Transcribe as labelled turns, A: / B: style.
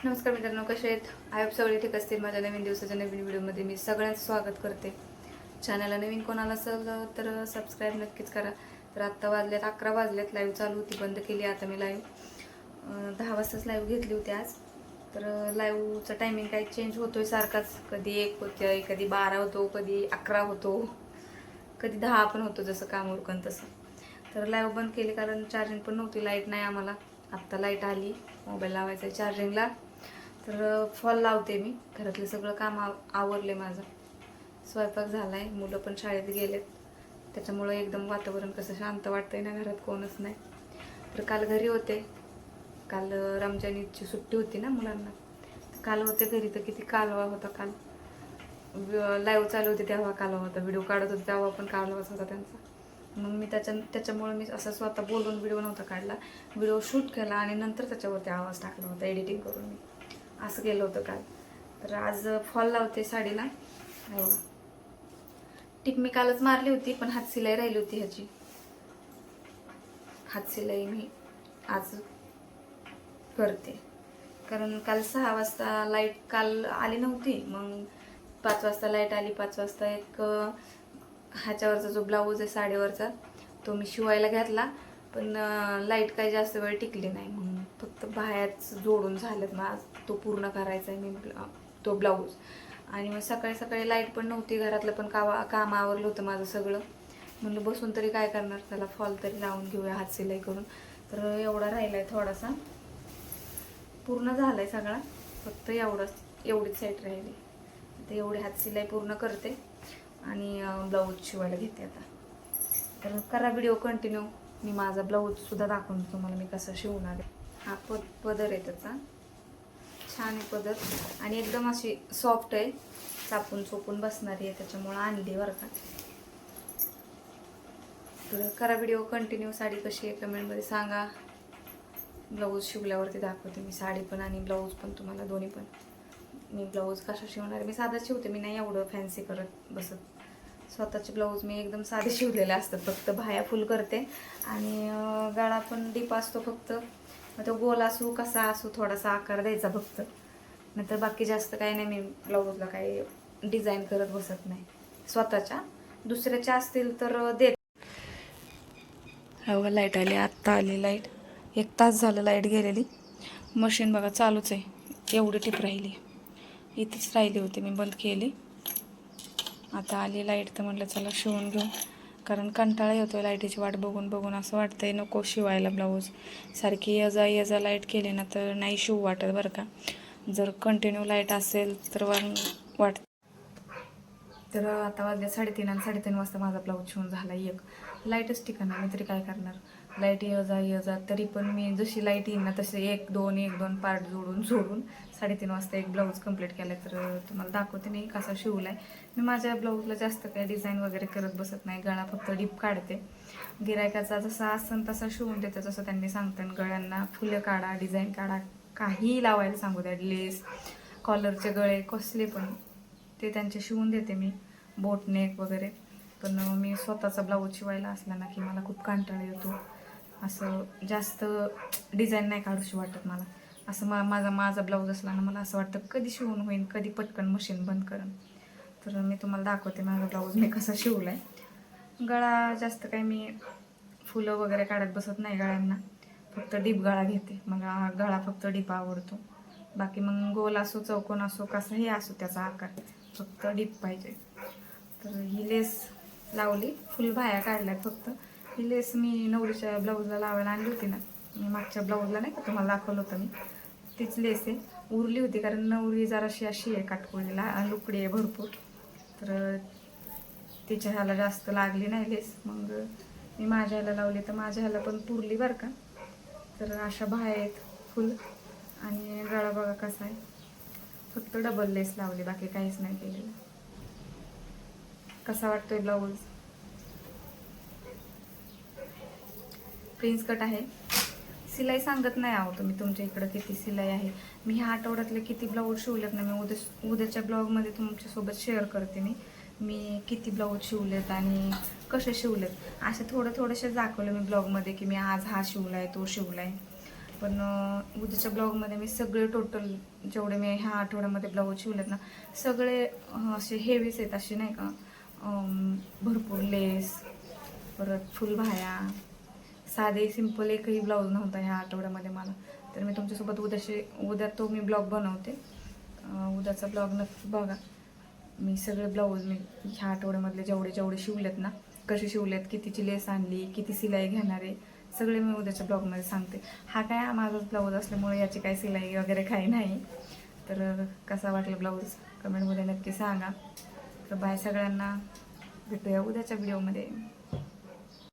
A: नमस्कार मित्रांनो, कसे आहेत? आय होप सगळे ठीक असतील. माझ्या नवीन दिवसाच्या नवीन व्हिडिओमध्ये मी सगळ्यांचं स्वागत करते. चॅनलला नवीन कोणाला असेल तर सबस्क्राईब नक्कीच करा. तर आत्ता वाजल्यात 11 वाजल्यात. लाईव्ह चालू होती, बंद केली आता मी लाईव्ह. 10 वाजताच लाईव्ह घेतली होती आज. तर लाईव्हचा टायमिंग काही चेंज होतोय सारखाच. कधी 1 होतोय, कधी 12 होतो, कधी 11 होतो, कधी 10 पण होतो, जसं काम उरकन तसं. तर लाईव्ह बंद केली कारण चार्जिंग पण नव्हती, लाईट नाही आम्हाला. आत्ता लाईट आली, मोबाईल लावायचा आहे चार्जिंगला. तर फॉल लावते मी. घरातलं सगळं काम आवरले माझं. स्वयंपाक झाला आहे, मुलं पण शाळेत गेलेत. त्याच्यामुळं एकदम वातावरण कसं शांत वाटतंय ना, घरात कोणच नाही. तर काल घरी होते. काल रमजान ईदची सुट्टी होती ना मुलांना. काल होते घरी, तर किती कालवा होता काल. लाईव्ह चालू होते तेव्हा कालवा होता, व्हिडिओ काढत होते तेव्हा पण कालवाच होता त्यांचा. मग मी त्याच्यामुळे मी असं स्वतः बोलून व्हिडिओ नव्हता काढला. व्हिडिओ शूट केला आणि नंतर त्याच्यावरती आवाज टाकला होता एडिटिंग करून मी. असं केलं होतं काल. तर आज फॉल लावते साडीला. हो, टिप मी कालच मारली होती, पण हात शिलाई राहिली होती ह्याची. हात शिलाई मी आज करते, कारण काल 6 वाजता लाईट काल आली नव्हती. मग 5 वाजता लाईट आली. 5 वाजता एक ह्याच्यावरचा जो ब्लाऊज आहे साडीवरचा, तो मी शिवायला घातला. पण लाईट काही जास्त वेळ टिकली नाही. मग फक्त बाह्याच जोडून झालेत मग आज तो पूर्ण करायचा आहे मी तो ब्लाऊज. आणि मग सकाळी सकाळी लाईट पण नव्हती, घरातलं पण काम आवरलं होतं माझं सगळं. म्हणलं बसून तरी काय करणार, त्याला फॉल तरी लावून घेऊया हात शिलाई करून. तर एवढा राहिला आहे थोडासा, पूर्ण झाला आहे सगळा. फक्त एवढीच साईड राहिली. तर एवढी हात शिलाई पूर्ण करते आणि ब्लाऊज शिवायला घेते आता. तर करा व्हिडिओ कंटिन्यू. मी माझा ब्लाऊजसुद्धा दाखवून तुम्हाला मी कसा शिवणार आहे. हा पदर आहे त्याचा, छान आहे पदर आणि एकदम अशी सॉफ्ट आहे, चापून चोपून बसणारी आहे, त्याच्यामुळं आणली बरं का. तर करा व्हिडिओ कंटिन्यू. साडी कशी आहे कमेंटमध्ये सांगा. ब्लाऊज शिवल्यावरती दाखवते मी, साडी पण आणि ब्लाऊज पण तुम्हाला, दोन्ही पण. मी ब्लाऊज कसा शिवणार, मी साधा शिवते, मी नाही एवढं फॅन्सी करत बसत. स्वतःचे ब्लाऊज मी एकदम साधे शिवलेले असतात, फक्त बाह्या फुल करते आणि गळा पण डीप असतो फक्त. मग तो गोल असू कसा असू, थोडासा आकार द्यायचा फक्त. नंतर बाकी जास्त काही नाही, मी ब्लाऊजला काही डिझाईन करत बसत नाही स्वतःच्या. दुसऱ्याच्या असतील तर देत. हो, लाईट आली, आत्ता आली लाईट. 1 तास झालं लाईट गेलेली. मशीन बघा चालूच आहे. एवढी टिप राहिली, इथेच राहिली होती, मी बंद केली. आता आली लाईट, तर म्हटलं चला शिवून घेऊ. कारण कंटाळा येतो लाईटीची वाट बघून बघून. असं वाटतंय नको शिवायला ब्लाऊज. सारखी ये जा लाईट केली ना तर नाही शिवू वाटत बरं का. जर कंटिन्यू लाईट असेल तर वाटतं. तर आता वाजले 3:30 आणि 3:30 वाजता माझा ब्लाऊज शिवून झाला. एक लाईटच ठिकाणा, मी तरी काय करणार. लाईट ये जा तरी पण मी जशी लाईट येईल ना तसे 1-2 पार्ट जोडून 3:30 वाजता एक ब्लाऊज कंप्लीट केला. तर तुम्हाला दाखवते मी कसा शिवला आहे. मी माझ्या ब्लाऊजला जास्त काही डिझाईन वगैरे करत बसत नाही. गळा फक्त डीप काढते. गिरायकाचा जसा असन तसा शिवून देते, जसं त्यांनी सांगतात. गळ्यांना फुलं काढा, डिझाईन काढा, काहीही लावायला सांगू द्या, लेस, कॉलरचे गळे कसले पण, ते त्यांचे शिवून देते मी, बोटनेक वगैरे. पण मी स्वतःचा ब्लाऊज शिवायला असला ना की मला खूप कंटाळा येतो. असं जास्त डिझाईन नाही काढूशी वाटत मला. असं माझा ब्लाऊज असला ना, मला असं वाटतं कधी शिवून होईल, कधी पटकन मशीन बंद करेन. तर मी तुम्हाला दाखवते माझा ब्लाऊज मी कसा शिवला आहे. गळा जास्त काही मी फुलं वगैरे काढत बसत नाही गळ्यांना, फक्त डीप गळा घेते. मला गळा फक्त डीप आवडतो. बाकी मग गोल असो, चौकोन असो, कसाही असो त्याचा आकार, फक्त डीप पाहिजे. तर ही लेस लावली, फुल बाह्या काढल्यात फक्त. ही लेस मी नवरीच्या ब्लाऊजला लावायला आणली होती ना, मी मागच्या ब्लाऊजला नाही का तुम्हाला दाखवलं होतं मी, तीच लेस आहे. उरली होती कारण नवरी जराशी अशी आहे काटकोळीला, लुकडी आहे भरपूर. तर तिच्या ह्याला जास्त लागली नाही लेस. मग मी माझ्या ह्याला लावली, तर माझ्या ह्याला पण पुरली बरं का. तर अशा बाह्या आहेत फुल आणि गळा बघा कसा आहे. फक्त डबल लेस लावली, बाकी काहीच नाही केलेलं. कसा वाटतोय ब्लाऊज? प्रिन्स कट आहे. सिलाई सांगत नाही आहो तुम्ही तुमच्या इकडं किती सिलाई आहे. मी ह्या आठवड्यातले किती ब्लाऊज शिवलेत ना, मी उद्याच्या ब्लॉगमध्ये तुमच्यासोबत शेअर करते. मी किती ब्लाऊज शिवलेत आणि कसे शिवलेत, असे थोडेसे दाखवले मी ब्लॉगमध्ये की मी आज हा शिवलाय, तो शिवलाय. पण उद्याच्या ब्लॉगमध्ये मी सगळे टोटल जेवढे मी ह्या आठवड्यामध्ये ब्लाऊज शिवलेत ना, सगळे असे हेवीच आहेत, असे नाही का भरपूर लेस, परत फुलबाह्या, साधे सिंपल एकही ब्लाऊज नव्हता ह्या आठवड्यामध्ये मला. तर मी तुमच्यासोबत उद्या तो मी ब्लॉग बनवते. उद्याचा ब्लॉग नक्की बघा. मी सगळे ब्लाऊज मी ह्या आठवड्यामधले जेवढे शिवलेत ना, कसे शिवलेत, कितीची लेस आणली, किती सिलाई घेणार आहे, सगळे मी उद्याच्या ब्लॉगमध्ये सांगते. हा काय माझाच ब्लाऊज असल्यामुळे याची काही सिलाई वगैरे काही नाही. तर कसा वाटला ब्लाऊज कमेंटमध्ये नक्की सांगा. तर बाय सगळ्यांना, भेटूया उद्याच्या व्हिडिओमध्ये.